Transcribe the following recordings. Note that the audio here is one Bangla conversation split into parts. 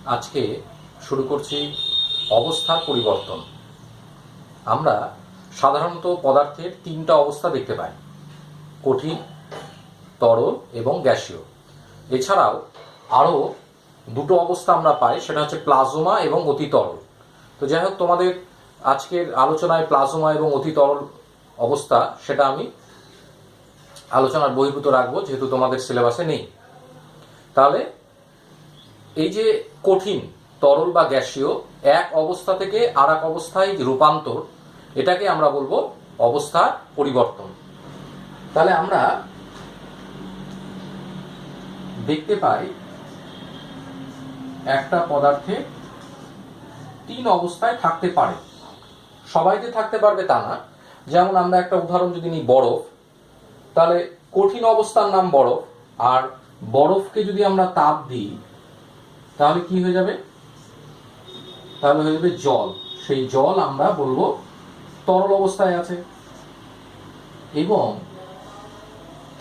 আজকে শুরু করছি অবস্থার পরিবর্তন। আমরা সাধারণত পদার্থের তিনটা অবস্থা দেখতে পাই: কঠিন, তরল এবং গ্যাসীয়। এছাড়াও আরও দুটো অবস্থা আমরা পাই, সেটা হচ্ছে প্লাজমা এবং অতি তরল। তো যাই হোক, তোমাদের আজকের আলোচনায় প্লাজমা এবং অতি তরল অবস্থা সেটা আমি আলোচনার বহির্ভূত রাখবো, যেহেতু তোমাদের সিলেবাসে নেই। তাহলে এই যে কঠিন, তরল বা গ্যাসীয়, এক অবস্থা থেকে আর এক অবস্থায় রূপান্তর, এটাকে আমরা বলবো অবস্থার পরিবর্তন। তাহলে আমরা দেখতে পাই একটা পদার্থে তিন অবস্থায় থাকতে পারে। সবাইতে থাকতে পারবে তা না। যেমন আমরা একটা উদাহরণ যদি নিই, বরফ, তাহলে কঠিন অবস্থার নাম বরফ, আর বরফকে যদি আমরা তাপ দিই তাহলে কি হয়ে যাবে? তাহলে হয়ে যাবে জল। সেই জল আমরা বলবো তরল অবস্থায় আছে। এবং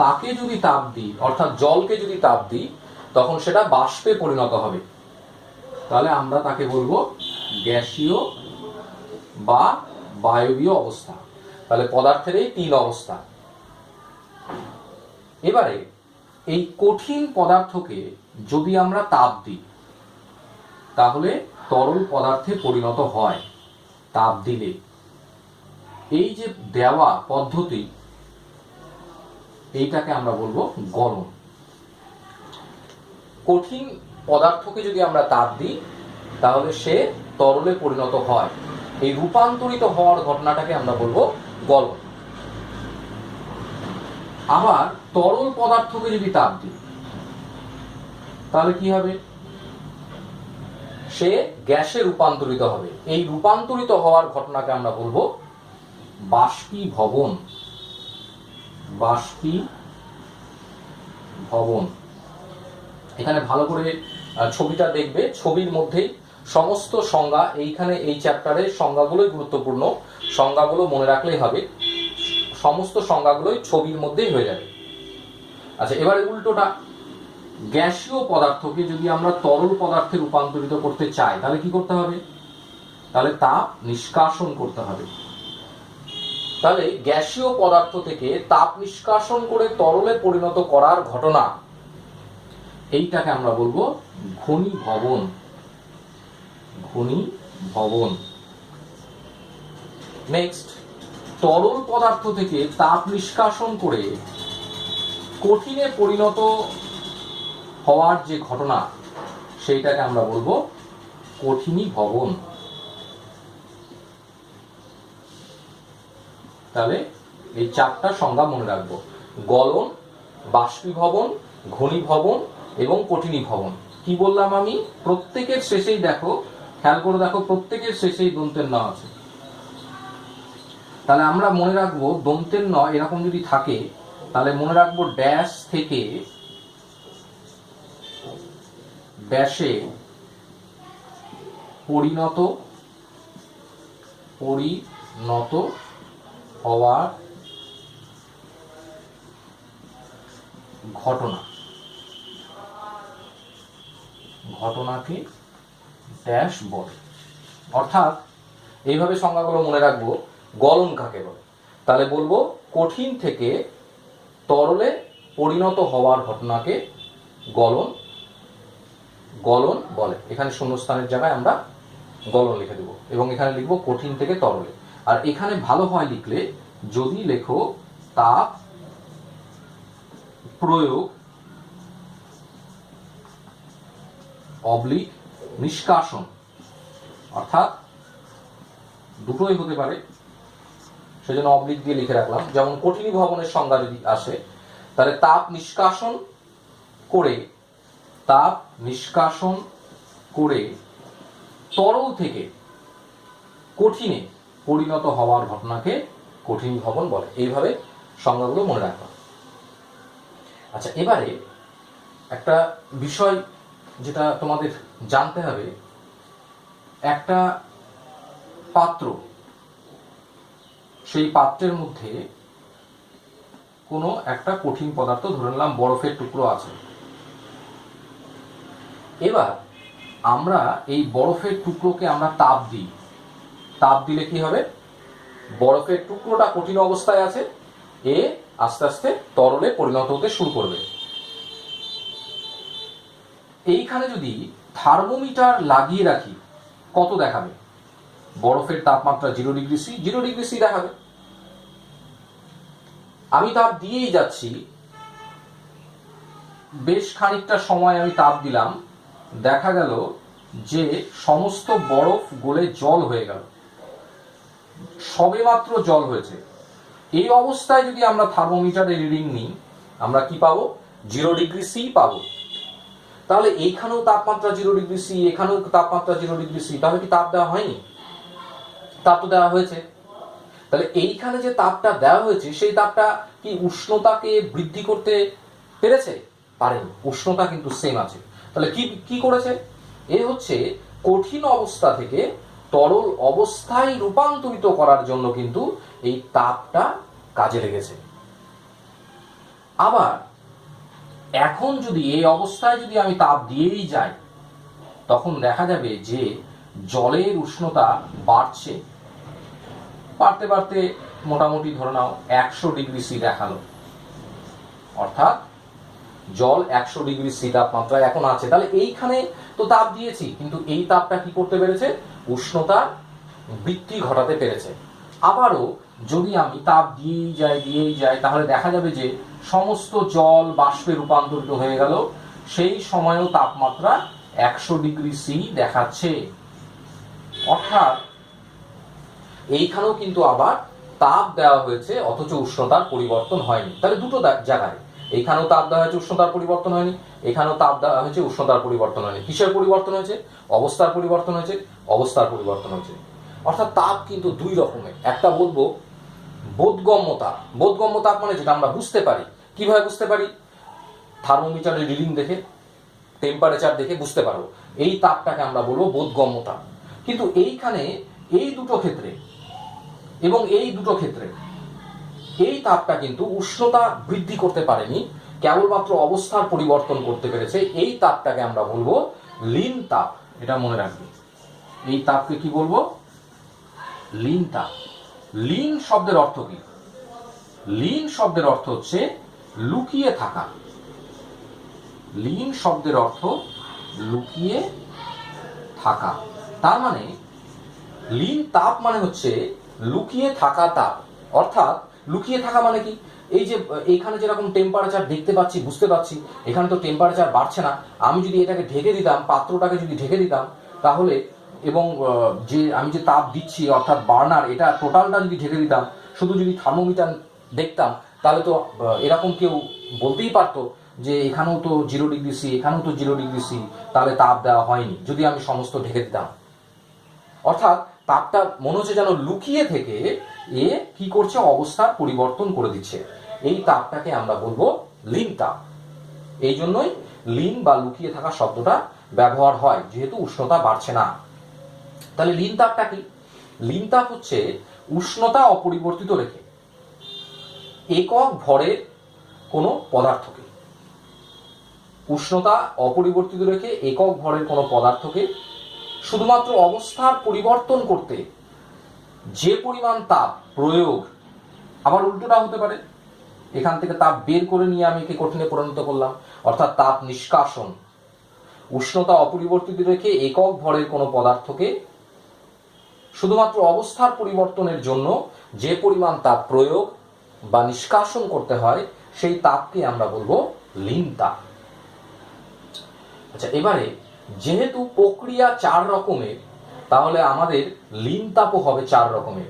তাকে যদি তাপ দিই, অর্থাৎ জলকে যদি তাপ দিই, তখন সেটা বাষ্পে পরিণত হবে। তাহলে আমরা তাকে বলবো গ্যাসীয় বা বায়বীয় অবস্থা। তাহলে পদার্থের এই তিন অবস্থা। এবারে এই কঠিন পদার্থকে যদি আমরা তাপ দিই তাহলে তরল পদার্থে পরিণত হয় তাপ দিলে। এই যে দেওয়া পদ্ধতি, এইটাকে আমরা বলবো গলন। কঠিন পদার্থকে যদি আমরা তাপ দিই তাহলে সে তরলে পরিণত হয়। এই রূপান্তরিত হওয়ার ঘটনাটাকে আমরা বলবো গলন। আবার তরল পদার্থকে যদি তাপ দিই তাহলে কি হবে? সে গ্যাসে রূপান্তরিত হবে। এই রূপান্তরিত হওয়ার ঘটনাকে আমরা বলবো বাষ্পীভবন। বাষ্পীভবন। এখানে ভালো করে ছবিটা দেখবে। ছবির মধ্যেই সমস্ত সংজ্ঞা, এইখানে এই চ্যাপ্টারের সংজ্ঞাগুলোই গুরুত্বপূর্ণ। সংজ্ঞাগুলো মনে রাখলেই হবে। সমস্ত সংজ্ঞাগুলোই ছবির মধ্যেই হয়ে যাবে। আচ্ছা, এবারে উল্টোটা, গ্যাসীয় পদার্থকে যদি আমরা তরল পদার্থে রূপান্তরিত করতে চাই তাহলে কি করতে হবে? তাহলে তাপ নিষ্কাশন করতে হবে। তাহলে গ্যাসীয় পদার্থ থেকে তাপ নিষ্কাশন করে তরলে পরিণত করার ঘটনা, এইটাকে আমরা বলবো ঘনীভবন। ঘনীভবন। নেক্সট, তরল পদার্থ থেকে তাপ নিষ্কাশন করে কঠিনে পরিণত হওয়ার যে ঘটনা, সেইটাকে আমরা বলবো কঠিনীভবন। তাহলে এই চারটা সংজ্ঞা মনে রাখবো: গলন, বাষ্পীভবন, ঘনীভবন এবং কঠিনীভবন। কি বললাম আমি? প্রত্যেকের শেষেই দেখো, খেয়াল করে দেখো, প্রত্যেকের শেষেই দন্তের ন আছে। তাহলে আমরা মনে রাখবো দন্তের ন এরকম যদি থাকে তাহলে মনে রাখবো ড্যাশ থেকে ড্যাশে পরিণত হওয়ার ঘটনাকে ড্যাশ বলে। অর্থাৎ এইভাবে সংজ্ঞাগুলো মনে রাখবো। গলন কাকে বলে? তাহলে বলবো কঠিন থেকে তরলে পরিণত হওয়ার ঘটনাকে গলন বলে। এখানে শূন্যস্থানের জায়গায় আমরা গলন লিখে দেবো এবং এখানে লিখবো কঠিন থেকে তরলে। আর এখানে ভালো হয় লিখলে যদি লেখো তাপ প্রয়োগ অবলিক নিষ্কাশন, অর্থাৎ দুটোই হতে পারে, সেজন্য অবলিক দিয়ে লিখে রাখলাম। যেমন কঠিনীভবনের সংজ্ঞা যদি আসে তাহলে তাপ নিষ্কাশন করে তরল থেকে কঠিনে পরিণত হওয়ার ঘটনাকে কঠিনীভবন বলে। এইভাবে সংজ্ঞাগুলো মনে রাখবা। আচ্ছা, এবারে একটা বিষয় যেটা তোমাদের জানতে হবে, একটা পাত্র, সেই পাত্রের মধ্যে কোনো একটা কঠিন পদার্থ, ধরে নিলাম বরফের টুকরো আছে। এবার আমরা এই বরফের টুকরোকে আমরা তাপ দিই, তাপ দিলে কি হবে, বরফের টুকরোটা কঠিন অবস্থায় আছে, এ আস্তে আস্তে তরলে পরিণত হতে শুরু করবে। এইখানে যদি থার্মোমিটার লাগিয়ে রাখি কত দেখাবে, বরফের তাপমাত্রা 0 ডিগ্রি সি, 0 ডিগ্রি সি দেখাবে। আমি তাপ দিয়েই যাচ্ছি, বেশ খানিকটা সময় আমি তাপ দিলাম, দেখা গেল যে সমস্ত বরফ গলে জল হয়ে গেল, সবেমাত্র জল হয়েছে। এই অবস্থায় যদি আমরা থার্মোমিটারে রিডিং নিই, আমরা কি পাবো, 0 ডিগ্রি সি পাবো। তাহলে এইখানেও তাপমাত্রা 0 ডিগ্রি সি, এখানেও তাপমাত্রা 0 ডিগ্রি সি, তাহলে কি তাপ দেওয়া হয়নি? তাপ তো দেওয়া হয়েছে। তাহলে এইখানে যে তাপটা দেওয়া হয়েছে সেই তাপটা কি উষ্ণতাকে বৃদ্ধি করতে পেরেছে? পারেনি, উষ্ণতা কিন্তু সেম আছে। তাহলে কি কি করেছে? এ হচ্ছে কঠিন অবস্থা থেকে তরল অবস্থায় রূপান্তরিত করার জন্য কিন্তু এই তাপটা কাজে লেগেছে। আবার এখন যদি এই অবস্থায় যদি আমি তাপ দিয়েই যাই, তখন দেখা যাবে যে জলের উষ্ণতা বাড়ছে, বাড়তে বাড়তে মোটামুটি ধরে নাও 100 ডিগ্রি সি দেখালো, অর্থাৎ জল 100 ডিগ্রি সি তাপমাত্রায় এখন আছে। তাহলে এইখানে তো তাপ দিয়েছি, কিন্তু এই তাপটা কি করতে পেরেছে? উষ্ণতার বৃদ্ধি ঘটাতে পেরেছে। আবারও যদি আমি তাপ দিয়েই যাই তাহলে দেখা যাবে যে সমস্ত জল বাষ্পে রূপান্তরিত হয়ে গেল, সেই সময়ও তাপমাত্রা 100 ডিগ্রি সি দেখাচ্ছে। অর্থাৎ এইখানেও কিন্তু আবার তাপ দেওয়া হয়েছে অথচ উষ্ণতার পরিবর্তন হয়নি। তাহলে দুটো জায়গায়, এইখানেও তাপ দেওয়া হয়েছে, উষ্ণতার পরিবর্তন হয়নি, এখানেও তাপ দেওয়া হয়েছে, উষ্ণতার পরিবর্তন হয়নি। কিসের পরিবর্তন হয়েছে? অবস্থার পরিবর্তন হয়েছে, অবস্থার পরিবর্তন হয়েছে। অর্থাৎ তাপ কিন্তু দুই রকমের, একটা বলবো বোধগম্য তাপ। বোধগম্য তাপ মানে যেটা আমরা বুঝতে পারি। কিভাবে বুঝতে পারি? থার্মোমিটারের রিডিং দেখে, টেম্পারেচার দেখে বুঝতে পারবো, এই তাপটাকে আমরা বলবো বোধগম্য তাপ। কিন্তু এইখানে এই দুটো ক্ষেত্রে এবং এই দুটো ক্ষেত্রে এই তাপটা কিন্তু উষ্ণতা বৃদ্ধি করতে পারেনি, কেবলমাত্র অবস্থার পরিবর্তন করতে পেরেছে। এই তাপটাকে আমরা বলবো লীন তাপ। এটা মনে রাখবে, এই তাপকে কি বলবো? লীন তাপ। লীন শব্দের অর্থ কি? লীন শব্দের অর্থ হচ্ছে লুকিয়ে থাকা। লীন শব্দের অর্থ লুকিয়ে থাকা। তার মানে লীন তাপ মানে হচ্ছে লুকিয়ে থাকা তাপ। অর্থাৎ লুকিয়ে থাকা মানে কি? এই যে এখানে যেরকম টেম্পারেচার দেখতে পাচ্ছি, বুঝতে পাচ্ছি, এখানে তো টেম্পারেচার বাড়ছে না। আমি যদি এটাকে ঢেকে দিতাম, পাত্রটাকে যদি ঢেকে দিতাম, তাহলে এবং যে আমি যে তাপ দিচ্ছি অর্থাৎ বার্নার, এটা টোটালটা যদি ঢেকে দিতাম, শুধু যদি থার্মোমিটার দেখতাম, তাহলে তো এরকম কেউ বলতেই পারতো যে এখানেও তো 0 ডিগ্রি সি, এখানেও তো 0 ডিগ্রি সি, তাহলে তাপ দেওয়া হয়নি, যদি আমি সমস্ত ঢেকে দিতাম। অর্থাৎ তাপটা মনে হচ্ছে যেন লুকিয়ে থেকে এ কি করছে? অবস্থার পরিবর্তন করে দিচ্ছে। এই তাপটাকে আমরা বলবো লীন তাপ। এই জন্যই লীন বা লুকিয়ে থাকা শব্দটা ব্যবহার হয়, যেহেতু উষ্ণতা বাড়ছে না। তাহলে লীন তাপটা কি? লীন তাপ হচ্ছে উষ্ণতা অপরিবর্তিত রেখে একক ভরের কোনো পদার্থকে, উষ্ণতা অপরিবর্তিত রেখে একক ভরের কোনো পদার্থকে শুধুমাত্র অবস্থার পরিবর্তন করতে যে পরিমাণ তাপ প্রয়োগ, আবার উল্টোটা হতে পারে, এখান থেকে তাপ বের করে নিয়ে আমি একে কঠিনে পরিণত করলাম, অর্থাৎ তাপ নিষ্কাশন। উষ্ণতা অপরিবর্তিত রেখে একক ভরের কোনো পদার্থকে শুধুমাত্র অবস্থার পরিবর্তনের জন্য যে পরিমাণ তাপ প্রয়োগ বা নিষ্কাশন করতে হয়, সেই তাপকে আমরা বলবো লীন তাপ। আচ্ছা, এবারে যেহেতু প্রক্রিয়া 4 রকমের, তাহলে আমাদের লীন তাপও হবে 4 রকমের।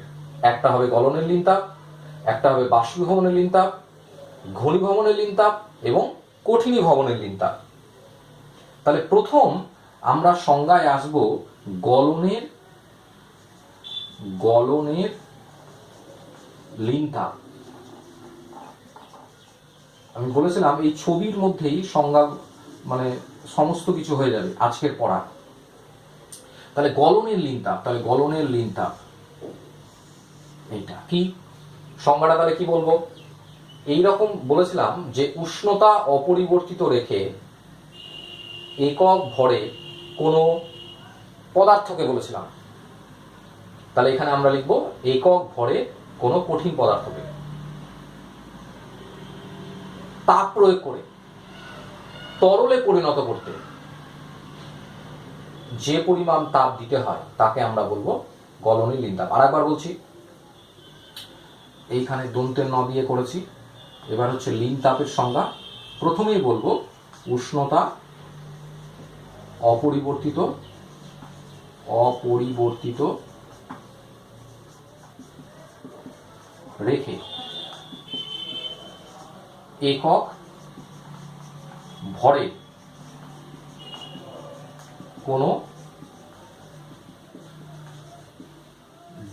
একটা হবে গলনের লীন তাপ, একটা হবে বাষ্পীভবনের লীন তাপ, ঘনীভবনের লীন তাপ এবং কঠিনীভবনের লীন তাপ। তাহলে প্রথম আমরা সংজ্ঞায় আসব গলনের লীন তাপ। আমি বলেছিলাম এই ছবির মধ্যেই সংজ্ঞা মানে সমস্ত কিছু হয়ে যাবে আজকের পড়া। তাহলে গলনের লীন তাপ, তাহলে গলনের লীন তাপ এইটা কি সংজ্ঞাটা? তাহলে কি বলবো? এইরকম বলেছিলাম যে উষ্ণতা অপরিবর্তিত রেখে একক ভরে কোনো পদার্থকে বলেছিলাম, তাহলে এখানে আমরা লিখব একক ভরে কোনো কঠিন পদার্থকে তাপ প্রয়োগ করে তরলে পরিণত করতে যে পরিমাণ তাপ দিতে হয় তাকে আমরা বলবো গলনের লিন তাপ। আর একবার বলছি, এইখানে দন্তের ন দিয়ে করেছি। এবার হচ্ছে লিন তাপের সংজ্ঞা। প্রথমেই বলবো উষ্ণতা অপরিবর্তিত রেখে একক ভরে কোনো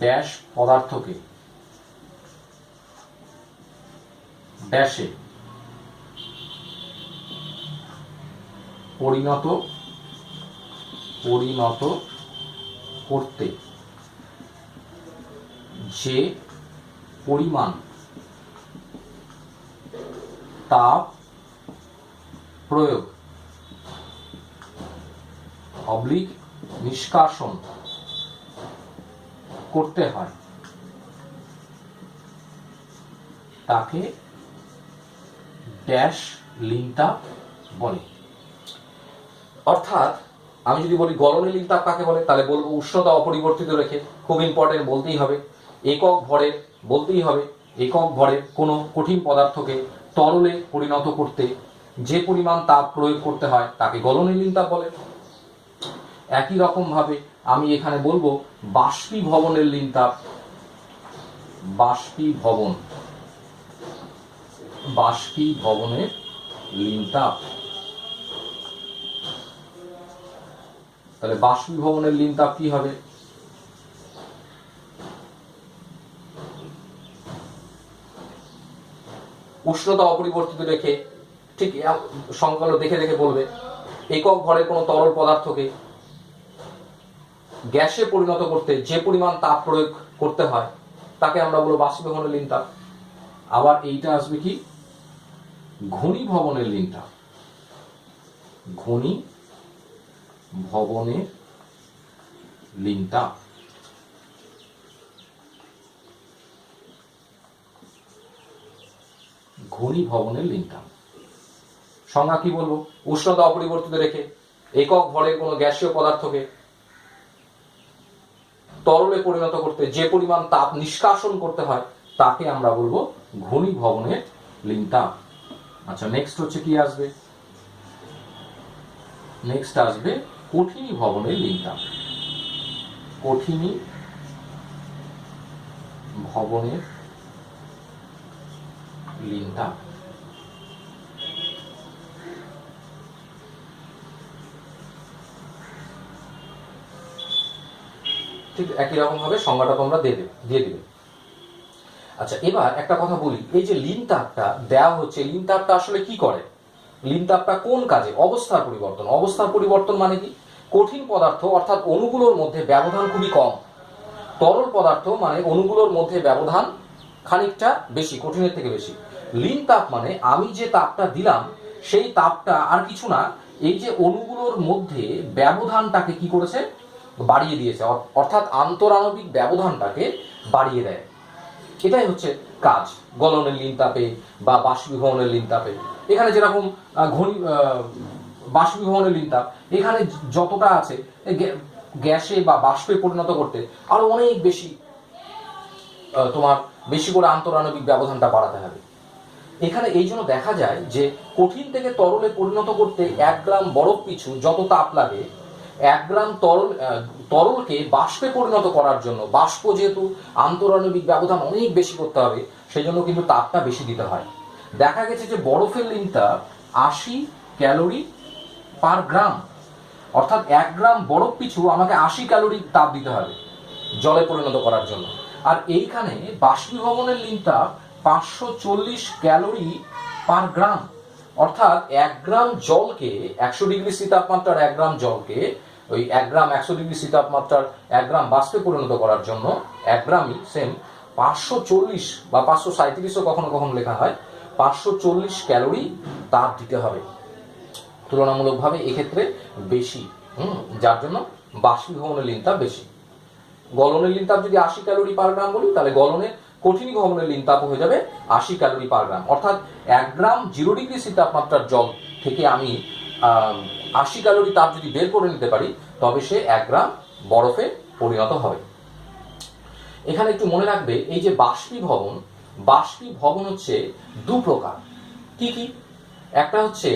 ড্যাশ পদার্থকে ড্যাশে পরিণত করতে যে পরিমাণ তাপ প্রয়োগ নিষ্কাশন করতে হয় তাকে ড্যাশ লিন তাপ বলে। অর্থাৎ আমি যদি বলি গলনের লিন তাপ কাকে বলে, তাহলে বলবো উষ্ণতা অপরিবর্তিত রেখে, খুব ইম্পর্টেন্ট, বলতেই হবে। একক ভরের বলতেই হবে, একক ভরের কোনো কঠিন পদার্থকে তরলে পরিণত করতে যে পরিমাণ তাপ প্রয়োগ করতে হয় তাকে গলনের লিন তাপ বলে। একই রকম ভাবে আমি এখানে বলবো বাষ্পীভবনের লিন তাপ। বাষ্পীভবনের লিন তাপ। তাহলে বাষ্পীভবনের লিন তাপ কি হবে? উষ্ণতা অপরিবর্তিত রেখে, ঠিক সংখ্যাগুলো দেখে দেখে বলবে, একক ভরের কোনো তরল পদার্থকে গ্যাসে পরিণত করতে যে পরিমাণ তাপ প্রয়োগ করতে হয় তাকে আমরা বলবো বাষ্পীভবনের লিন তাপ। আবার এইটা আসবে কি ঘনীভবনের লিন তাপ। ঘনীভবনের লিন তাপ। ঘনীভবনের লিন তাপ সংজ্ঞা কি বলবো? উষ্ণতা অপরিবর্তিত রেখে একক ভরের কোনো গ্যাসীয় পদার্থকে তরলে পরিণত করতে যে পরিমাণ তাপ নিষ্কাশন করতে হয় তাকে আমরা বলবো ঘনীভবনের লিন তাপ। আচ্ছা, নেক্সট হচ্ছে কি আসবে? নেক্সট আসবে কঠিনীভবনের লিন তাপ। কঠিনীভবনের লিন তাপ। ঠিক একই রকম ভাবে সংজ্ঞাটা তোমরা দিয়ে দিবে। আচ্ছা, এবার একটা কথা বলি, এই যে লিন তাপটা দেওয়া হচ্ছে, লিন তাপটা আসলে কি করে? লিন তাপটা কোন কাজে? অবস্থার পরিবর্তন। অবস্থার পরিবর্তন মানে কি? কঠিন পদার্থ অর্থাৎ অণুগুলোর মধ্যে ব্যবধান খুবই কম, তরল পদার্থ মানে অণুগুলোর মধ্যে ব্যবধান খানিকটা বেশি, কঠিনের থেকে বেশি। লিন তাপ মানে আমি যে তাপটা দিলাম সেই তাপটা আর কিছু না, এই যে অণুগুলোর মধ্যে ব্যবধানটাকে কি করেছে? বাড়িয়ে দিয়েছে, অর্থাৎ আন্তরাণবিক ব্যবধানটাকে বাড়িয়ে দেয়। এটাই হচ্ছে কাজ গলনের লিন তাপে বা বাষ্পীভবনের লিন তাপে। এখানে যেরকম বাষ্পীভবনের লিন তাপ, এখানে যতটা আছে গ্যাসে বা বাষ্পে পরিণত করতে আরো অনেক বেশি তোমার বেশি করে আন্তরাণবিক ব্যবধানটা বাড়াতে হবে। এখানে এই জন্য দেখা যায় যে কঠিন থেকে তরলে পরিণত করতে 1 গ্রাম বরফ পিছু যত তাপ লাগে, 1 গ্রাম তরলকে বাষ্পে পরিণত করার জন্য, বাষ্প যেহেতু আন্তরাণবিক ব্যবধান অনেক বেশি করতে হবে, সেই জন্য কিন্তু তাপটা বেশি দিতে হয়। দেখা গেছে যে বরফের লিন তাপ 80 ক্যালোরি পার গ্রাম, অর্থাৎ 1 গ্রাম বরফ পিছু আমাকে 80 ক্যালোরি তাপ দিতে হবে জলে পরিণত করার জন্য। আর এইখানে বাষ্পীভবনের লিন তাপ 540 ক্যালোরি পার গ্রাম, অর্থাৎ 1 গ্রাম জলকে 100 ডিগ্রি সি তাপমাত্রার 1 গ্রাম জলকে ওই 1 গ্রাম 100 ডিগ্রি সি তাপমাত্রার 1 গ্রাম বাষ্পে পরিণত করার জন্য 1 গ্রামই সেম 540 বা 537ও কখনো কখনো লেখা হয়, 540 ক্যালোরি তাপ দিতে হবে। তুলনামূলকভাবে এক্ষেত্রে বেশি যার জন্য বাষ্পীভবনের লিনতাপ বেশি। গলনের লিনতাপ যদি 80 ক্যালোরি পার গ্রাম বলি, তাহলে গলনের কঠিন গহনের লিনতাপ হয়ে যাবে 80 ক্যালোরি পার গ্রাম। অর্থাৎ 1 গ্রাম 0 ডিগ্রি সি তাপমাত্রার জল থেকে আমি 80 ক্যালোরি তাপ যদি বের করে নিতে পারি, তবে সে 1 গ্রাম বরফে পরিণত হবে। এখানে একটু মনে রাখবে, এই যে বাষ্পীভবন হচ্ছে দু প্রকার। কি কি? একটা হচ্ছে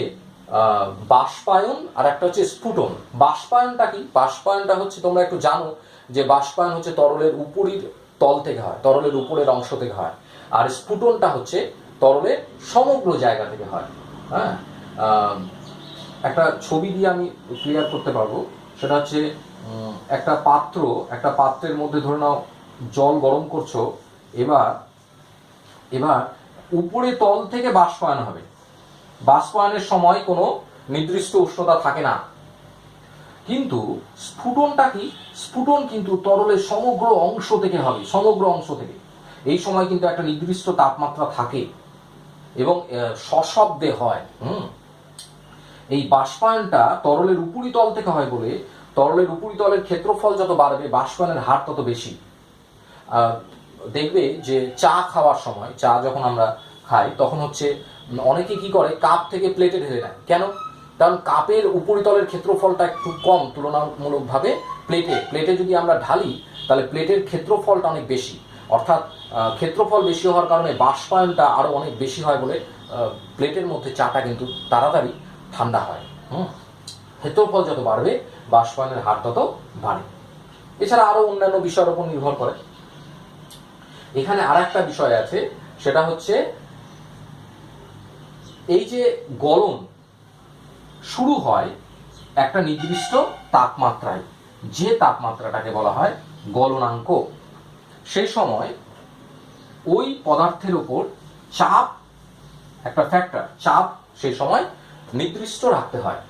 বাষ্পায়ন আর একটা হচ্ছে স্ফুটন। বাষ্পায়নটা কি? বাষ্পায়নটা হচ্ছে, তোমরা একটু জানো যে বাষ্পায়ন হচ্ছে তরলের উপরের তল থেকে হয়, তরলের উপরের অংশ থেকে হয়। আর স্ফুটনটা হচ্ছে তরলের সমগ্র জায়গা থেকে হয়। হ্যাঁ, একটা ছবি দিয়ে আমি ক্লিয়ার করতে পারবো। সেটা হচ্ছে একটা পাত্রের মধ্যে ধরে নাও জল গরম করছো, এবার উপরে তল থেকে বাষ্পায়ন হবে। বাষ্পায়নের সময় কোনো নির্দিষ্ট উষ্ণতা থাকে না। কিন্তু স্ফুটনটা কি? স্ফুটন কিন্তু তরলের সমগ্র অংশ থেকে হবে, সমগ্র অংশ থেকে। এই সময় কিন্তু একটা নির্দিষ্ট তাপমাত্রা থাকে এবং সশব্দে হয়। এই বাষ্পায়নটা তরলের উপরিতল থেকে হয় বলে তরলের উপরিতলের ক্ষেত্রফল যত বাড়বে, বাষ্পায়নের হার তত বেশি। দেখবে যে চা খাওয়ার সময়, চা যখন আমরা খাই, তখন হচ্ছে অনেকে কি করে, কাপ থেকে প্লেটে ঢেলে নেয়। কেন? কারণ কাপের উপরিতলের ক্ষেত্রফলটা একটু কম তুলনামূলকভাবে প্লেটে যদি আমরা ঢালি, তাহলে প্লেটের ক্ষেত্রফলটা অনেক বেশি। অর্থাৎ ক্ষেত্রফল বেশি হওয়ার কারণে বাষ্পায়নটা আরো অনেক বেশি হয় বলে প্লেটের মধ্যে চাটা কিন্তু তাড়াতাড়ি ঠান্ডা হয়। ক্ষেত্রফল যত বাড়বে, বাষ্পায়নের হার তত বাড়ে। এছাড়া আরো অন্যান্য বিষয়ের উপর নির্ভর করে। এখানে আর একটা বিষয় আছে, সেটা হচ্ছে এই যে গলন শুরু হয় একটা নির্দিষ্ট তাপমাত্রায়, যে তাপমাত্রাটাকে বলা হয় গলনাঙ্ক। সেই সময় ওই পদার্থের উপর চাপ, একটা ফ্যাক্টর, চাপ সেই সময় নির্দিষ্ট রাখতে হয়।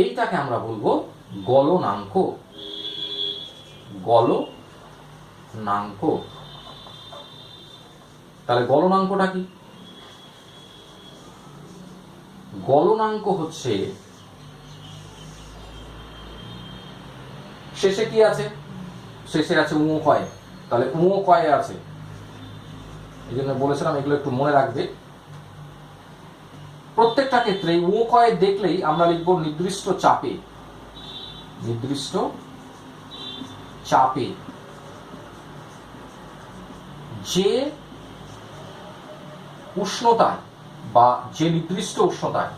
এইটাকে আমরা বলবো গলনাঙ্ক। গলনাঙ্ক। তাহলে গলনাঙ্কটা কি? গলনাঙ্ক হচ্ছে, শেষে কি আছে? শেষে আছে উ-কয়। তাহলে উ-কয় আছে, এই জন্য বলেছিলাম এগুলো একটু মনে রাখবে। প্রত্যেকটা ক্ষেত্রে উ-কয় দেখলেই আমরা লিখবো নির্দিষ্ট চাপে। নির্দিষ্ট চাপে যে উষ্ণতায় বা যে নির্দিষ্ট উষ্ণতায়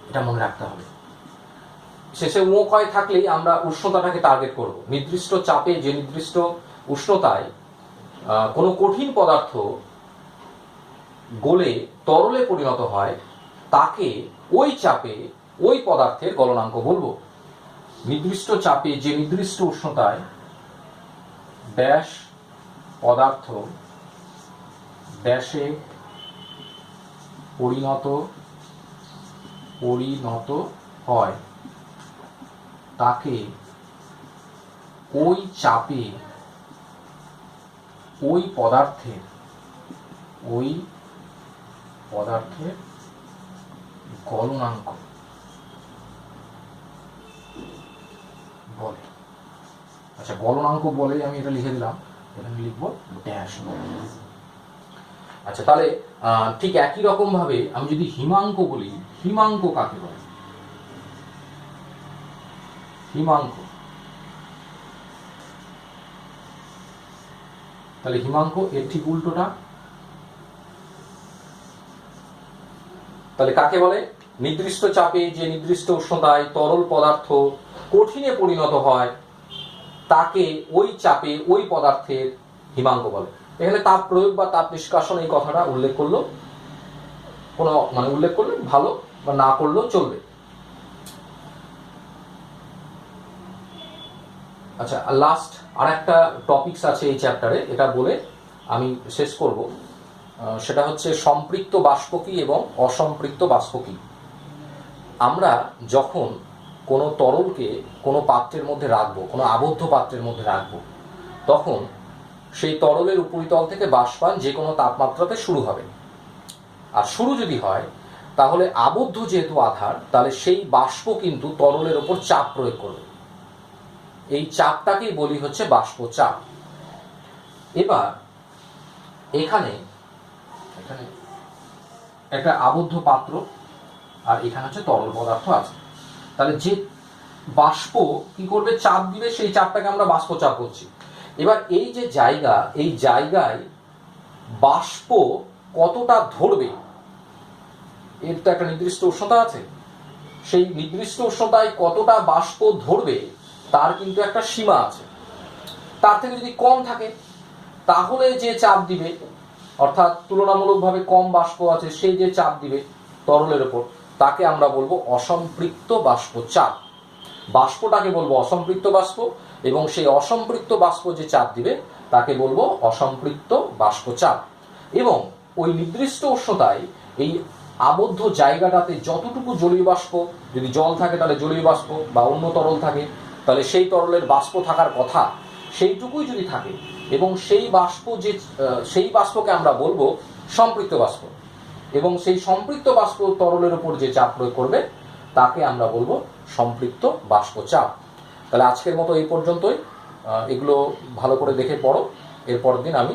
এটা মনে রাখতে হবে। শেষে উ-কয় থাকলেই আমরা উষ্ণতাটাকে টার্গেট করব। নির্দিষ্ট চাপে যে নির্দিষ্ট উষ্ণতায় কোনো কঠিন পদার্থ গলে তরলে পরিণত হয়, তাকে ওই চাপে ওই পদার্থের গলনাঙ্ক বলবো। নির্দিষ্ট চাপে যে নির্দিষ্ট উষ্ণতায় ব্যাস পদার্থ ব্যাসে পরিণত হয়, তাকে ওই চাপে ওই পদার্থের গলনাঙ্ক বলে। আচ্ছা, গলনাঙ্ক বলে আমি এটা লিখে দিলাম, এখানে লিখবো ড্যাশ। আচ্ছা, তাহলে ঠিক একই রকম ভাবে আমি যদি হিমাঙ্ক বলি, হিমাঙ্ক কাকে বলে? হিমাঙ্ক, তাহলে হিমাঙ্ক এর ঠিক উল্টোটা। তাহলে কাকে বলে? নির্দিষ্ট চাপে যে নির্দিষ্ট উষ্ণতায় তরল পদার্থ কঠিনে পরিণত হয়, তাকে ওই চাপে ওই পদার্থের হিমাঙ্ক বলে। এখানে তাপ প্রয়োগ বা তাপ নিষ্কাশন এই কথাটা উল্লেখ করলো, কোনো উল্লেখ করলে ভালো, বা না করলেও চলবে। আচ্ছা, লাস্ট আর একটা টপিকস আছে এই চ্যাপ্টারে, এটা বলে আমি শেষ করব। সেটা হচ্ছে সম্পৃক্ত বাষ্প কি এবং অসম্পৃক্ত বাষ্প কি। আমরা যখন কোনো তরলকে কোনো পাত্রের মধ্যে রাখবো, কোনো আবদ্ধ পাত্রের মধ্যে রাখবো, তখন সেই তরলের উপরিতল থেকে বাষ্পায়ন যে কোনো তাপমাত্রাতে শুরু হবে। আর শুরু যদি হয় তাহলে আবদ্ধ যেহেতু আধার, তাহলে সেই বাষ্প কিন্তু তরলের ওপর চাপ প্রয়োগ করবে। এই চাপটাকেই বলি হচ্ছে বাষ্প চাপ। এবার এখানে একটা আবদ্ধ পাত্র আর এখানে হচ্ছে তরল পদার্থ আছে। তাহলে যে বাষ্প কি করবে, চাপ দিবে, সেই চাপটাকে আমরা বাষ্প চাপ বলছি। এবার এই যে জায়গা, এই জায়গায় বাষ্প কতটা ধরবে এর তো একটা নির্দিষ্ট উষ্ণতা আছে। সেই নির্দিষ্ট উষ্ণতায় কতটা বাষ্প ধরবে তার কিন্তু একটা সীমা আছে। তার থেকে যদি কম থাকে তাহলে যে চাপ দিবে, অর্থাৎ তুলনামূলকভাবে কম বাষ্প আছে, সেই যে চাপ দিবে তরলের ওপর, তাকে আমরা বলবো অসম্পৃক্ত বাষ্প চাপ। বাষ্পটাকে বলবো অসম্পৃক্ত বাষ্প, এবং সেই অসম্পৃক্ত বাষ্প যে চাপ দিবে তাকে বলবো অসম্পৃক্ত বাষ্প চাপ। এবং ওই নির্দিষ্ট উষ্ণতায় এই আবদ্ধ জায়গাটাতে যতটুকু জলীয় বাষ্প, যদি জল থাকে তাহলে জলীয় বাষ্প, বা অন্য তরল থাকে তাহলে সেই তরলের বাষ্প থাকার কথা সেইটুকুই যদি থাকে, এবং সেই বাষ্পকে আমরা বলবো সম্পৃক্ত বাষ্প, এবং সেই সম্পৃক্ত বাষ্প তরলের উপর যে চাপ প্রয়োগ করবে তাকে আমরা বলবো সম্পৃক্ত বাষ্প চাপ। তাহলে আজকের মতো এই পর্যন্তই। এগুলো ভালো করে দেখে পড়ো, এরপর দিন আমি